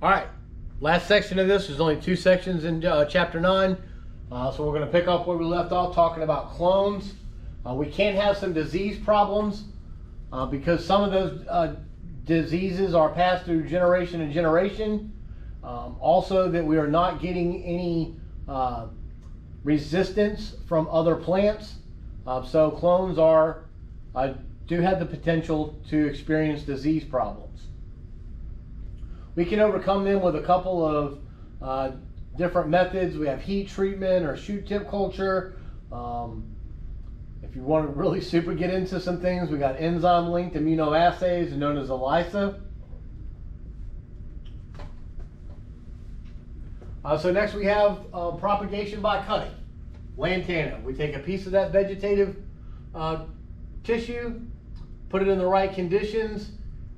All right, last section of this, there's only 2 sections in chapter 9. So we're going to pick up where we left off talking about clones. We can have some disease problems because some of those diseases are passed through generation to generation. Also that we are not getting any resistance from other plants. So clones do have the potential to experience disease problems. We can overcome them with a couple of different methods. We have heat treatment or shoot tip culture. If you want to really super get into some things, we got enzyme linked immunoassays known as ELISA. So next we have propagation by cutting, Lantana. We take a piece of that vegetative tissue, put it in the right conditions,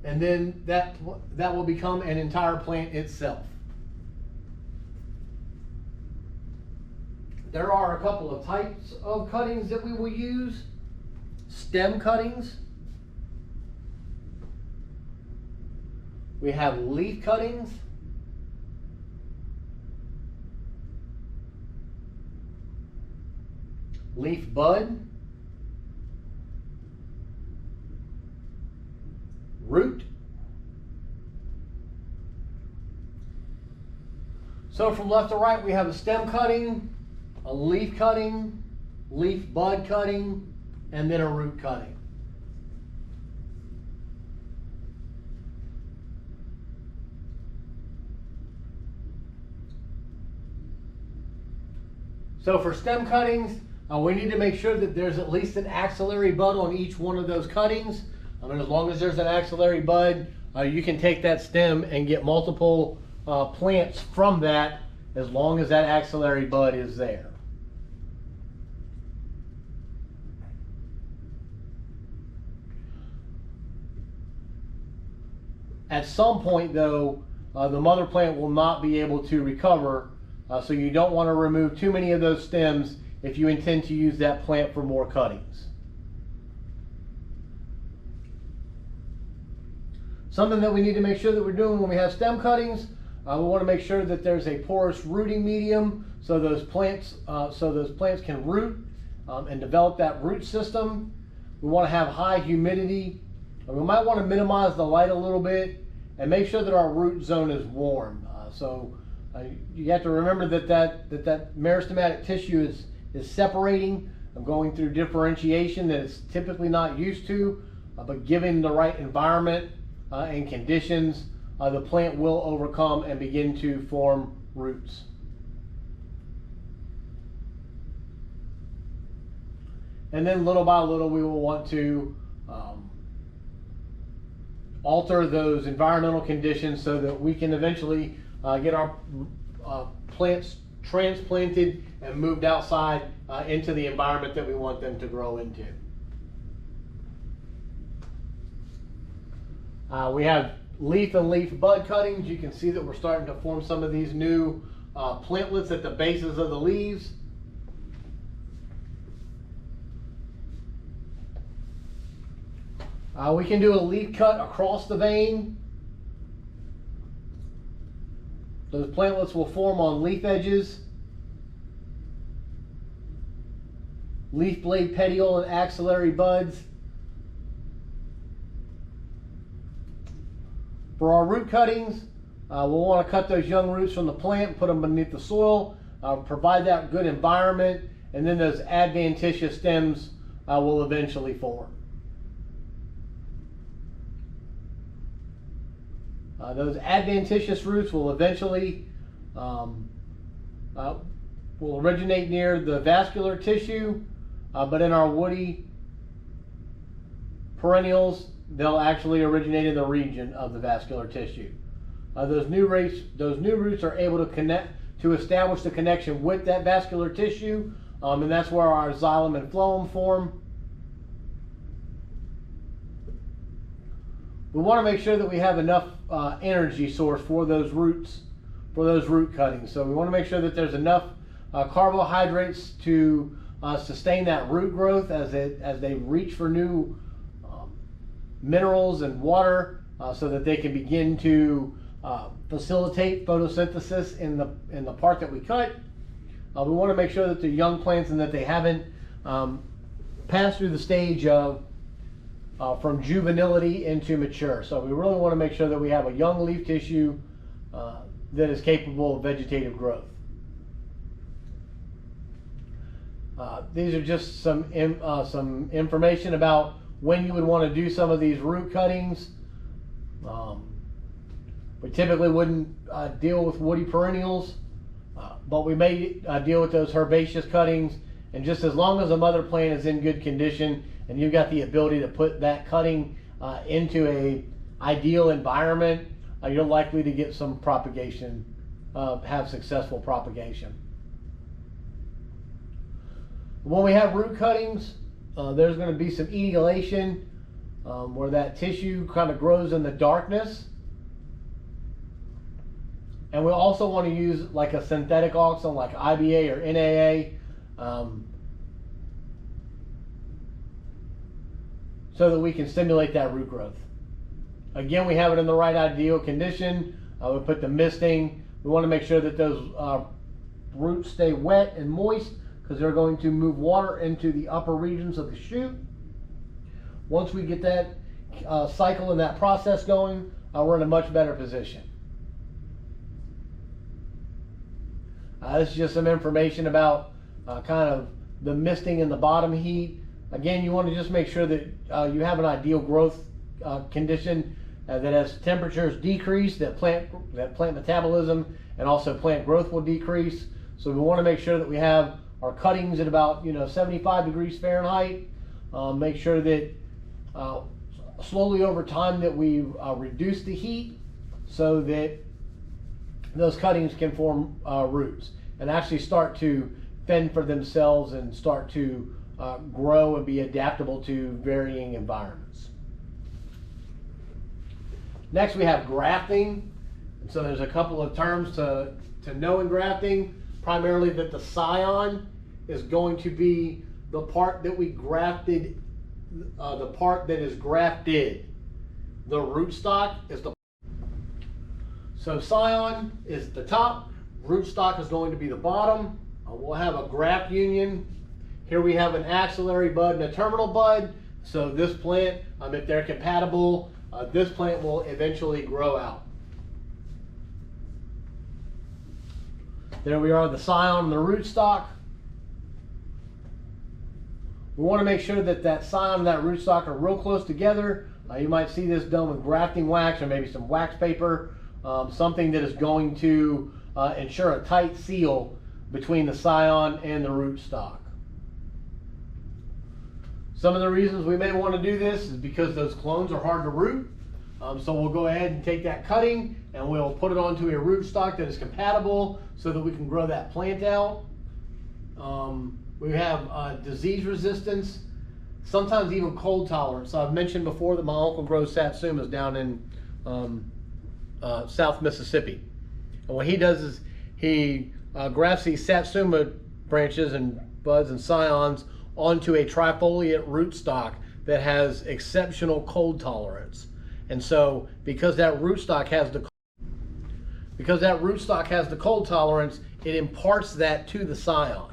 and then that will become an entire plant itself. There are a couple of types of cuttings that we will use. Stem cuttings. We have leaf cuttings. Leaf bud. Root. So from left to right we have a stem cutting, a leaf cutting, leaf bud cutting, and then a root cutting. So for stem cuttings, we need to make sure that there's at least an axillary bud on each one of those cuttings. I mean, as long as there's an axillary bud, you can take that stem and get multiple plants from that as long as that axillary bud is there. At some point though, the mother plant will not be able to recover, so you don't want to remove too many of those stems if you intend to use that plant for more cuttings. Something that we need to make sure that we're doing when we have stem cuttings, we want to make sure that there's a porous rooting medium so those plants can root and develop that root system. We want to have high humidity. We might want to minimize the light a little bit and make sure that our root zone is warm. You have to remember that meristematic tissue is separating and going through differentiation that it's typically not used to, but given the right environment and conditions, the plant will overcome and begin to form roots. And then little by little we will want to alter those environmental conditions so that we can eventually get our plants transplanted and moved outside into the environment that we want them to grow into. We have leaf and leaf bud cuttings. You can see that we're starting to form some of these new plantlets at the bases of the leaves. We can do a leaf cut across the vein. Those plantlets will form on leaf edges. Leaf blade petiole and axillary buds. For our root cuttings, we'll want to cut those young roots from the plant, put them beneath the soil, provide that good environment, and then those adventitious stems will eventually form. Those adventitious roots will eventually will originate near the vascular tissue, but in our woody perennials, they'll actually originate in the region of the vascular tissue. Those new roots are able to establish the connection with that vascular tissue, and that's where our xylem and phloem form. We want to make sure that we have enough energy source for those roots, for those root cuttings. So we want to make sure that there's enough carbohydrates to sustain that root growth as they reach for new minerals and water, so that they can begin to facilitate photosynthesis in the part that we cut. We want to make sure that they're young plants and that they haven't passed through the stage of from juvenility into mature. So we really want to make sure that we have a young leaf tissue that is capable of vegetative growth. These are just some information about when you would want to do some of these root cuttings. We typically wouldn't deal with woody perennials, but we may deal with those herbaceous cuttings. And just as long as the mother plant is in good condition and you've got the ability to put that cutting into a ideal environment, you're likely to get some propagation, have successful propagation. When we have root cuttings, there's going to be some etiolation where that tissue kind of grows in the darkness. And we also want to use like a synthetic auxin like IBA or NAA so that we can stimulate that root growth. Again, we have it in the right ideal condition. We put the misting. We want to make sure that those roots stay wet and moist because they're going to move water into the upper regions of the shoot. Once we get that cycle and that process going, we're in a much better position. This is just some information about kind of the misting and the bottom heat. Again, you want to just make sure that you have an ideal growth condition that as temperatures decrease, that plant metabolism and also plant growth will decrease. So we want to make sure that we have our cuttings at about 75 degrees Fahrenheit. Make sure that slowly over time that we reduce the heat so that those cuttings can form roots and actually start to fend for themselves and start to grow and be adaptable to varying environments. Next, we have grafting. And so there's a couple of terms to know in grafting. Primarily that the scion is going to be the part that we grafted, the part that is grafted. The rootstock is the So scion is the top, rootstock is going to be the bottom. We'll have a graft union. Here we have an axillary bud and a terminal bud. So this plant, if they're compatible, this plant will eventually grow out. There we are, the scion and the rootstock. We want to make sure that that scion and that rootstock are real close together. You might see this done with grafting wax or maybe some wax paper, something that is going to ensure a tight seal between the scion and the rootstock. Some of the reasons we may want to do this is because those clones are hard to root. So we'll go ahead and take that cutting and we'll put it onto a rootstock that is compatible so that we can grow that plant out. We have disease resistance, sometimes even cold tolerance. So I've mentioned before that my uncle grows satsumas down in South Mississippi. And what he does is he grafts these satsuma branches and buds and scions onto a trifoliate rootstock that has exceptional cold tolerance. And so because that rootstock has the cold tolerance, it imparts that to the scion.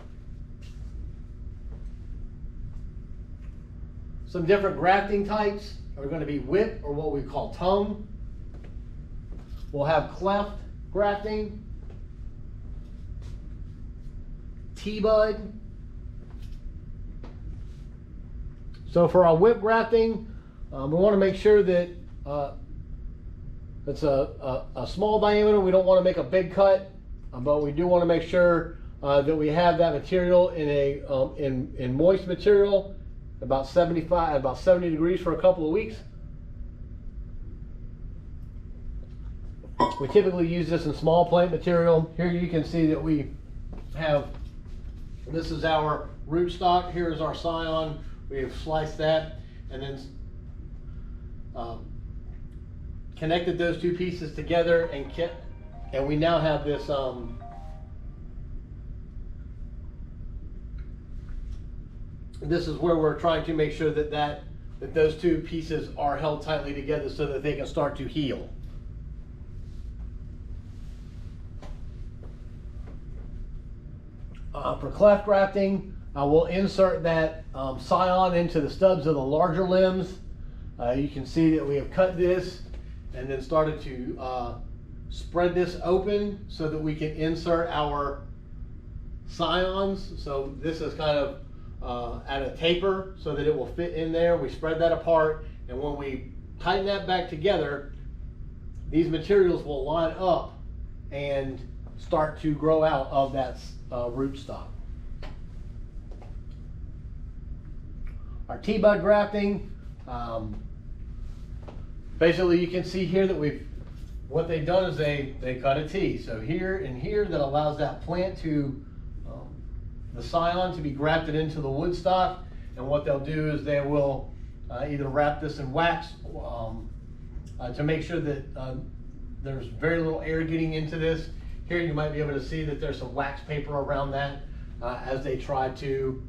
Some different grafting types are going to be whip or what we call tongue. We'll have cleft grafting, T-bud. So for our whip grafting, we want to make sure that it's a small diameter. We don't want to make a big cut, but we do want to make sure that we have that material in a in moist material, about 70 degrees for a couple of weeks. We typically use this in small plant material. Here you can see that we have, this is our rootstock, here is our scion. We have sliced that and then connected those two pieces together and we now have this this is where we're trying to make sure that those two pieces are held tightly together so that they can start to heal. For cleft grafting, we'll insert that scion into the stubs of the larger limbs. You can see that we have cut this and then started to spread this open so that we can insert our scions. So this is kind of at a taper so that it will fit in there. We spread that apart, and when we tighten that back together, these materials will line up and start to grow out of that rootstock. Our T-bud grafting, basically you can see here that what they've done is they cut a T. So here and here, that allows that plant to, the scion to be grafted into the wood stock. And what they'll do is they will either wrap this in wax to make sure that there's very little air getting into this. Here you might be able to see that there's some wax paper around that as they try to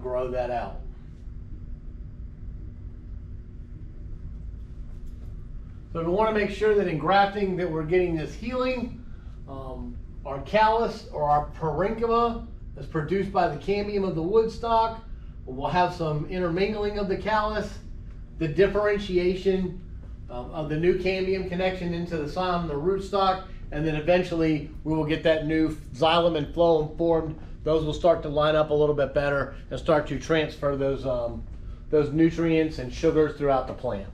grow that out. So we want to make sure that in grafting that we're getting this healing. Our callus or our parenchyma is produced by the cambium of the wood stock. We'll have some intermingling of the callus, the differentiation of the new cambium connection into the scion and the rootstock, and then eventually we will get that new xylem and phloem formed. Those will start to line up a little bit better and start to transfer those nutrients and sugars throughout the plant.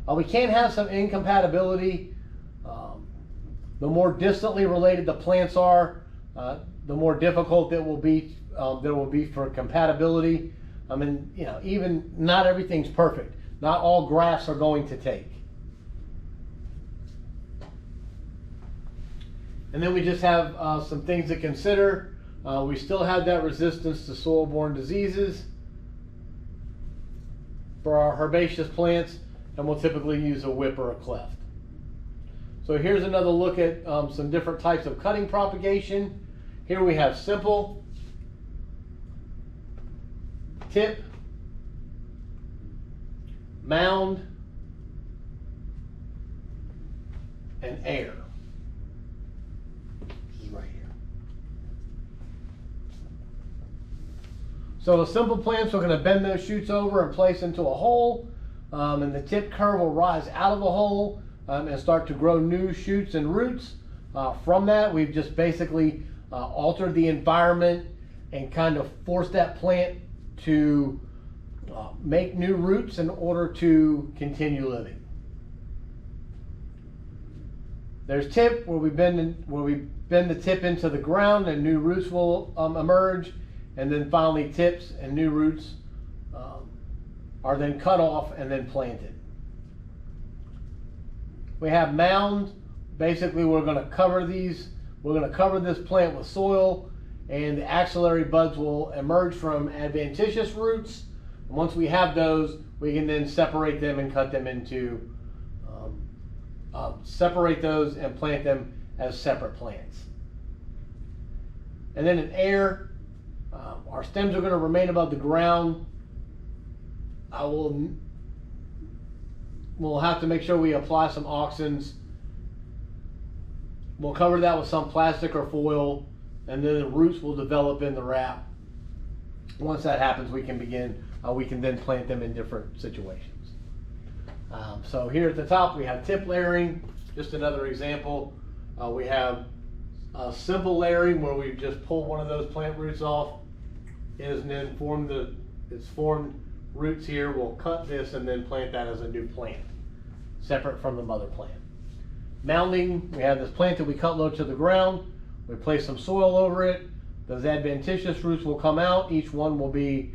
We can have some incompatibility. The more distantly related the plants are, the more difficult it will be. There will be for compatibility. I mean, you know, even not everything's perfect. Not all grafts are going to take. And then we just have some things to consider. We still have that resistance to soil-borne diseases for our herbaceous plants, and we'll typically use a whip or a cleft. So here's another look at some different types of cutting propagation. Here we have simple, tip, mound, and air. This is right here. So the simple plants, we're going to bend those shoots over and place into a hole, and the tip curve will rise out of the hole and start to grow new shoots and roots. From that, we've just basically altered the environment and kind of forced that plant to make new roots in order to continue living. There's tip, where we bend the tip into the ground and new roots will emerge, and then finally tips and new roots are then cut off and then planted. We have mound. Basically, we're going to cover these. We're going to cover this plant with soil, and the axillary buds will emerge from adventitious roots. And once we have those, we can then separate them and cut them into, separate those and plant them as separate plants. And then in air, our stems are going to remain above the ground. We'll have to make sure we apply some auxins. We'll cover that with some plastic or foil, and then the roots will develop in the wrap. Once that happens, we can then plant them in different situations. So here at the top, we have tip layering. Just another example. We have simple layering, where we just pull one of those plant roots off. It is then it's formed roots here. We'll cut this and then plant that as a new plant, separate from the mother plant. Mounding, we have this plant that we cut low to the ground. We place some soil over it. Those adventitious roots will come out. Each one will be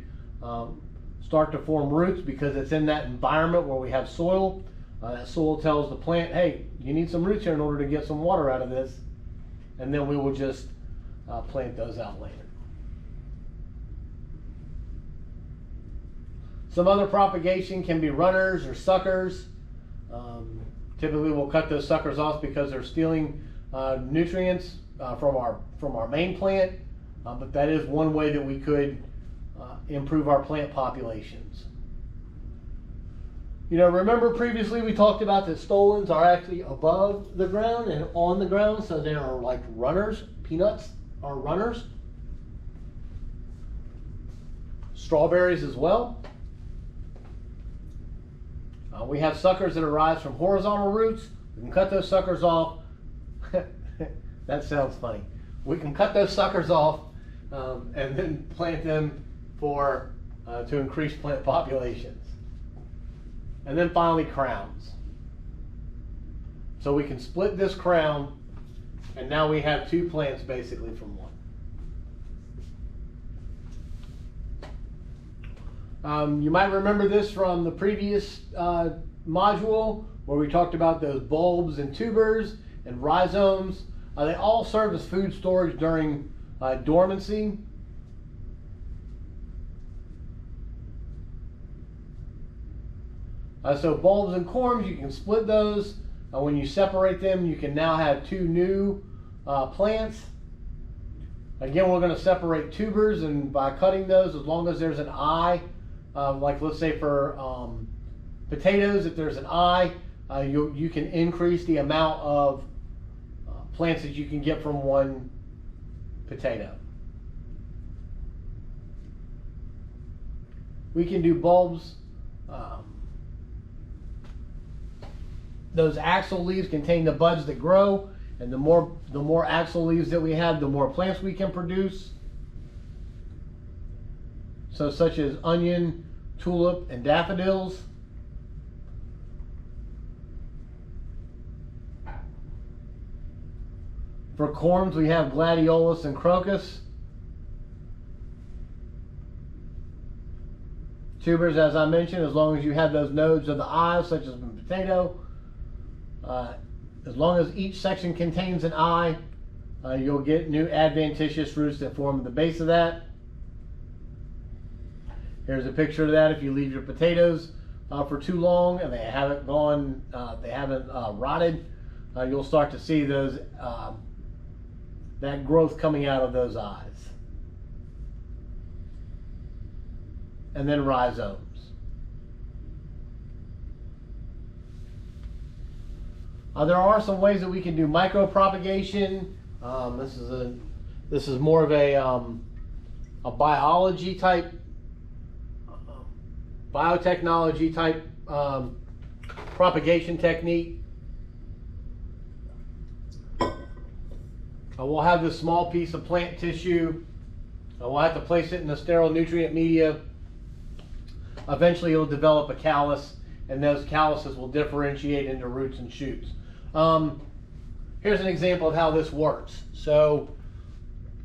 start to form roots because it's in that environment where we have soil. That soil tells the plant, hey, you need some roots here in order to get some water out of this. And then we will just plant those out later. Some other propagation can be runners or suckers. Typically we'll cut those suckers off because they're stealing nutrients from our main plant, but that is one way that we could improve our plant populations. You know, remember previously we talked about that stolons are actually above the ground and on the ground, so they are like runners. Peanuts are runners. Strawberries as well. We have suckers that arise from horizontal roots. We can cut those suckers off. That sounds funny. We can cut those suckers off and then plant them for to increase plant populations. And then finally, crowns. So we can split this crown, and now we have two plants basically from one. You might remember this from the previous module where we talked about those bulbs and tubers and rhizomes. They all serve as food storage during dormancy. So bulbs and corms, you can split those. When you separate them, you can now have two new plants. Again, we're going to separate tubers, and by cutting those, as long as there's an eye, like let's say for potatoes, if there's an eye, you can increase the amount of plants that you can get from one potato. We can do bulbs. Those axil leaves contain the buds that grow, and the more axil leaves that we have, the more plants we can produce. So such as onion, tulip, and daffodils. For corms, we have gladiolus and crocus. Tubers, as I mentioned, as long as you have those nodes of the eye, such as in potato, as long as each section contains an eye, you'll get new adventitious roots that form the base of that. Here's a picture of that. If you leave your potatoes for too long and they haven't gone, rotted, you'll start to see those that growth coming out of those eyes. And then rhizomes. There are some ways that we can do micropropagation. This is more of a biology type, biotechnology type propagation technique. We'll have this small piece of plant tissue. We'll have to place it in a sterile nutrient media. Eventually it'll develop a callus, and those calluses will differentiate into roots and shoots. Here's an example of how this works. So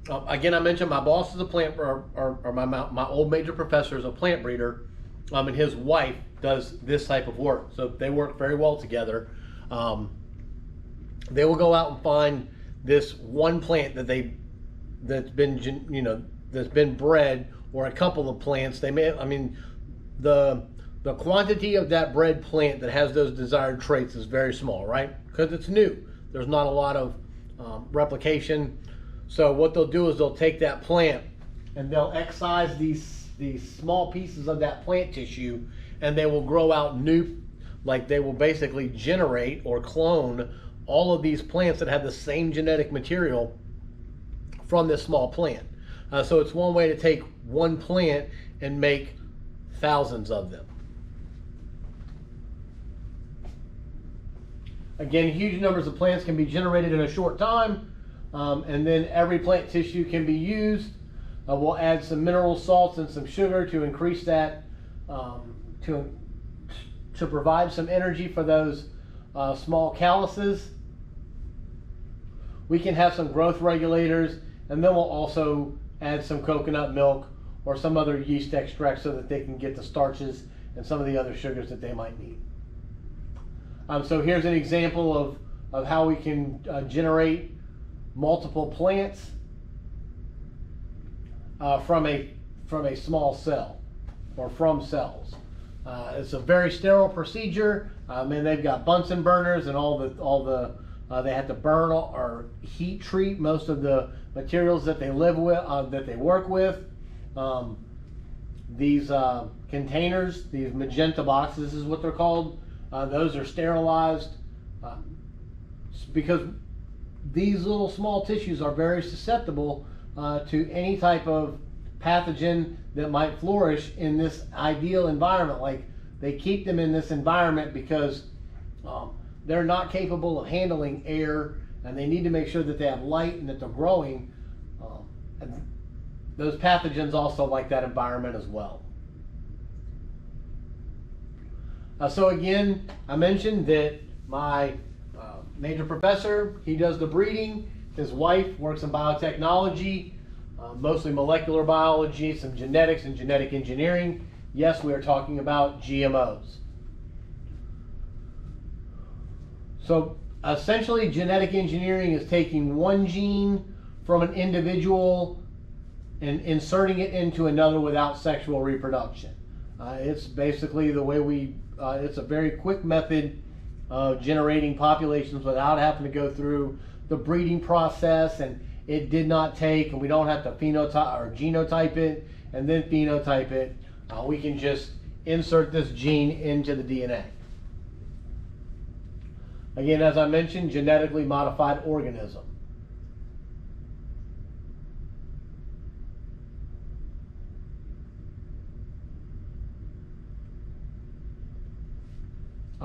again, I mentioned my boss is a plant, or my old major professor is a plant breeder, and his wife does this type of work. So they work very well together. They will go out and find this one plant that's been bred, or a couple of plants. They may, the quantity of that bred plant that has those desired traits is very small, right? Because it's new. There's not a lot of replication. So what they'll do is they'll take that plant and they'll excise these small pieces of that plant tissue, and they will grow out new, like they will basically generate or clone all of these plants that have the same genetic material from this small plant. So it's one way to take one plant and make thousands of them. Again, huge numbers of plants can be generated in a short time, and then every plant tissue can be used. We'll add some mineral salts and some sugar to increase that, to provide some energy for those small calluses. We can have some growth regulators, and then we'll also add some coconut milk or some other yeast extract so that they can get the starches and some of the other sugars that they might need. So here's an example of how we can generate multiple plants from a small cell, or from cells. It's a very sterile procedure, and they've got Bunsen burners and they have to burn or heat treat most of the materials that they live with, that they work with. these containers, these magenta boxes is what they're called, those are sterilized because these little small tissues are very susceptible to any type of pathogen that might flourish in this ideal environment. Like, they keep them in this environment because they're not capable of handling air, and they need to make sure that they have light and that they're growing. And those pathogens also like that environment as well. So again, I mentioned that my major professor, he does the breeding. His wife works in biotechnology, mostly molecular biology, some genetics and genetic engineering. Yes, we are talking about GMOs. So essentially, genetic engineering is taking one gene from an individual and inserting it into another without sexual reproduction. It's basically the way it's a very quick method of generating populations without having to go through the breeding process, and it did not take, and we don't have to phenotype or genotype it and then phenotype it. We can just insert this gene into the DNA. Again, as I mentioned, genetically modified organism.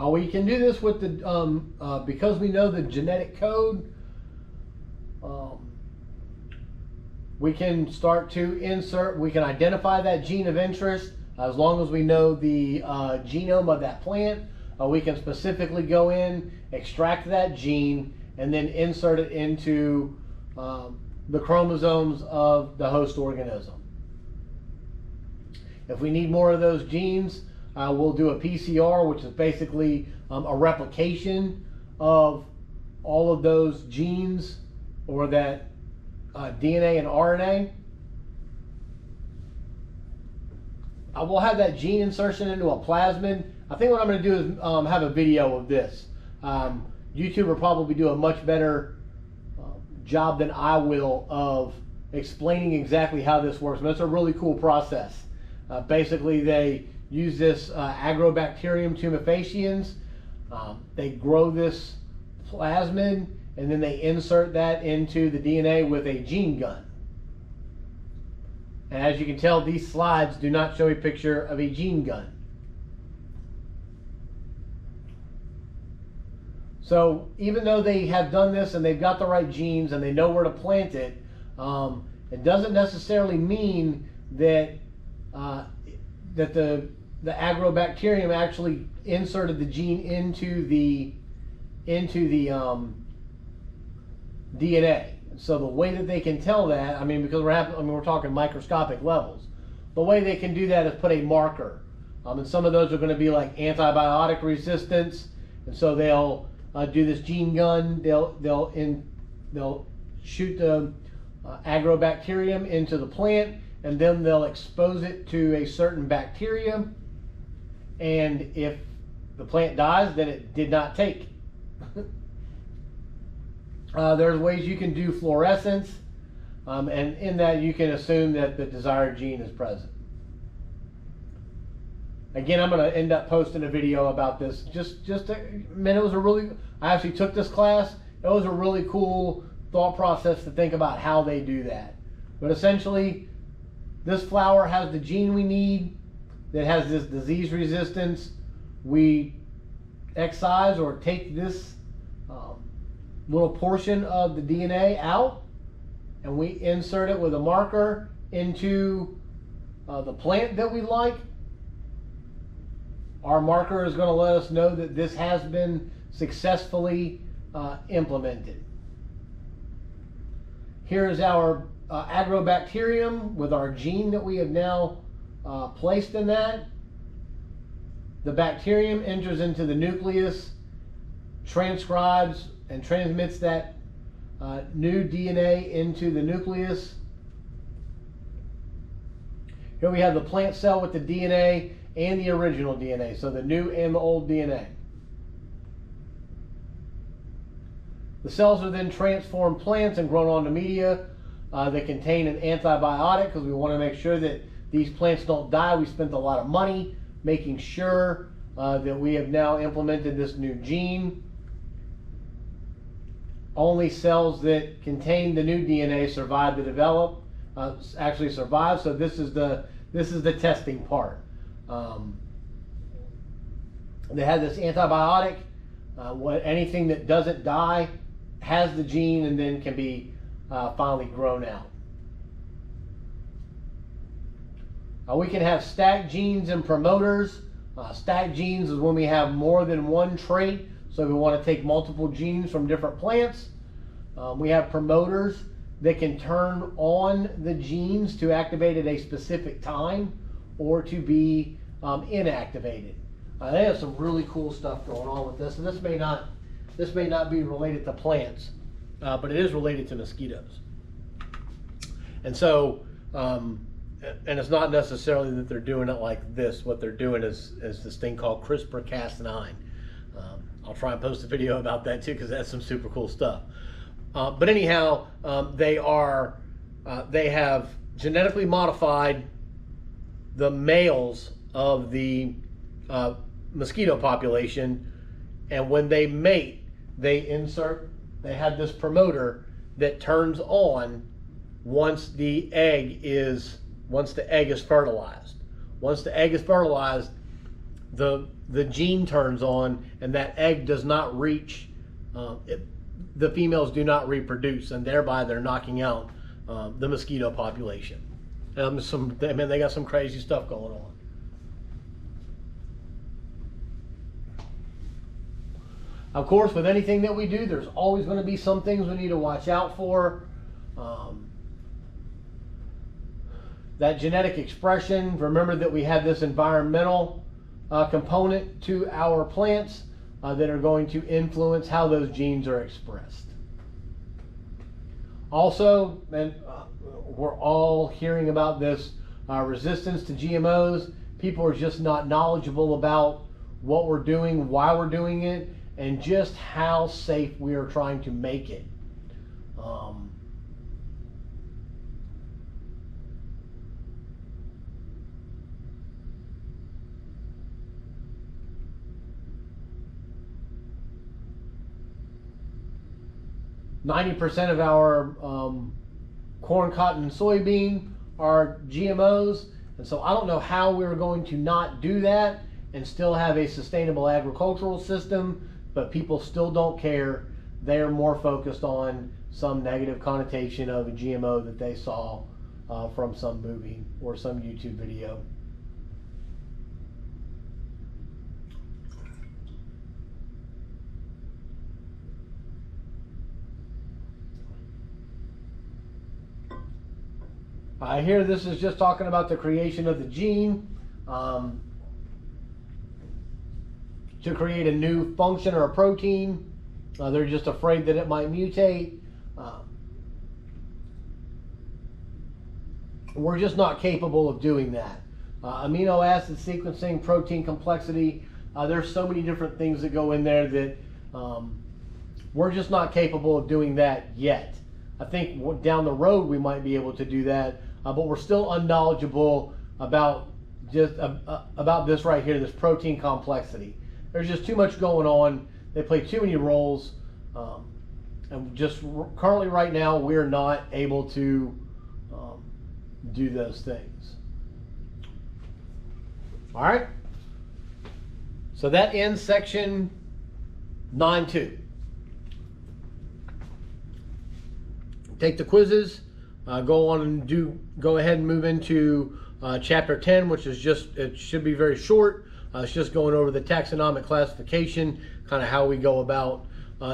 We can do this with the, because we know the genetic code, we can start to insert, we can identify that gene of interest. As long as we know the genome of that plant, we can specifically go in, extract that gene, and then insert it into the chromosomes of the host organism. If we need more of those genes, we'll do a PCR, which is basically a replication of all of those genes, or that DNA and RNA. We'll have that gene insertion into a plasmid. I think what I'm going to do is have a video of this. YouTube will probably do a much better job than I will of explaining exactly how this works, but it's a really cool process. Basically, they use this Agrobacterium tumefaciens. They grow this plasmid, and then they insert that into the DNA with a gene gun. And as you can tell, these slides do not show a picture of a gene gun. So even though they have done this and they've got the right genes and they know where to plant it, it doesn't necessarily mean that that the Agrobacterium actually inserted the gene into the DNA. So the way that they can tell that, I mean, because we're talking microscopic levels, the way they can do that is put a marker, and some of those are going to be like antibiotic resistance, and so they'll do this gene gun. They'll shoot the Agrobacterium into the plant, and then they'll expose it to a certain bacteria, and if the plant dies, then it did not take. There's ways you can do fluorescence, and in that you can assume that the desired gene is present. Again, I'm going to end up posting a video about this. I actually took this class. It was a really cool thought process to think about how they do that. But essentially, this flower has the gene we need that has this disease resistance. We excise or take this little portion of the DNA out, and we insert it with a marker into the plant that we like. Our marker is going to let us know that this has been successfully implemented. Here is our Agrobacterium with our gene that we have now placed in that. The bacterium enters into the nucleus, transcribes and transmits that new DNA into the nucleus. Here we have the plant cell with the DNA and the original DNA, so the new and the old DNA. The cells are then transformed plants and grown onto media that contain an antibiotic, because we want to make sure that these plants don't die. We spent a lot of money making sure that we have now implemented this new gene. Only cells that contain the new DNA survive to develop, actually survive. So this is the testing part. They had this antibiotic. Anything that doesn't die has the gene and then can be finally grown out. We can have stacked genes and promoters. Stacked genes is when we have more than one trait. So we want to take multiple genes from different plants. We have promoters that can turn on the genes to activate at a specific time or to be inactivated. They have some really cool stuff going on with this, and this may not be related to plants, but it is related to mosquitoes. And so, and it's not necessarily that they're doing it like this. What they're doing is this thing called CRISPR-Cas9. I'll try and post a video about that too, because that's some super cool stuff. But anyhow, they have genetically modified the males of the mosquito population, and when they mate, they have this promoter that turns on once the egg is fertilized. Once the egg is fertilized, the gene turns on, and that egg does not reach, the females do not reproduce, and thereby they're knocking out the mosquito population. They got some crazy stuff going on. Of course, with anything that we do, there's always going to be some things we need to watch out for. That genetic expression, remember that we have this environmental component to our plants that are going to influence how those genes are expressed. Also, and we're all hearing about this resistance to GMOs. People are just not knowledgeable about what we're doing, why we're doing it, and just how safe we are trying to make it. 90% of our corn, cotton, and soybean are GMOs, and so I don't know how we're going to not do that and still have a sustainable agricultural system, but people still don't care. They are more focused on some negative connotation of a GMO that they saw from some movie or some YouTube video. Here this is just talking about the creation of the gene to create a new function or a protein. They're just afraid that it might mutate. We're just not capable of doing that. Amino acid sequencing, protein complexity, there's so many different things that go in there that we're just not capable of doing that yet. I think down the road we might be able to do that, but we're still unknowledgeable about about this right here, this protein complexity. There's just too much going on. They play too many roles, and just currently right now we're not able to do those things. All right. So that ends section 9.2. Take the quizzes, go on and go ahead and move into chapter 10, which is it should be very short. It's just going over the taxonomic classification, kind of how we go about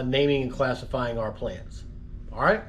naming and classifying our plants. All right.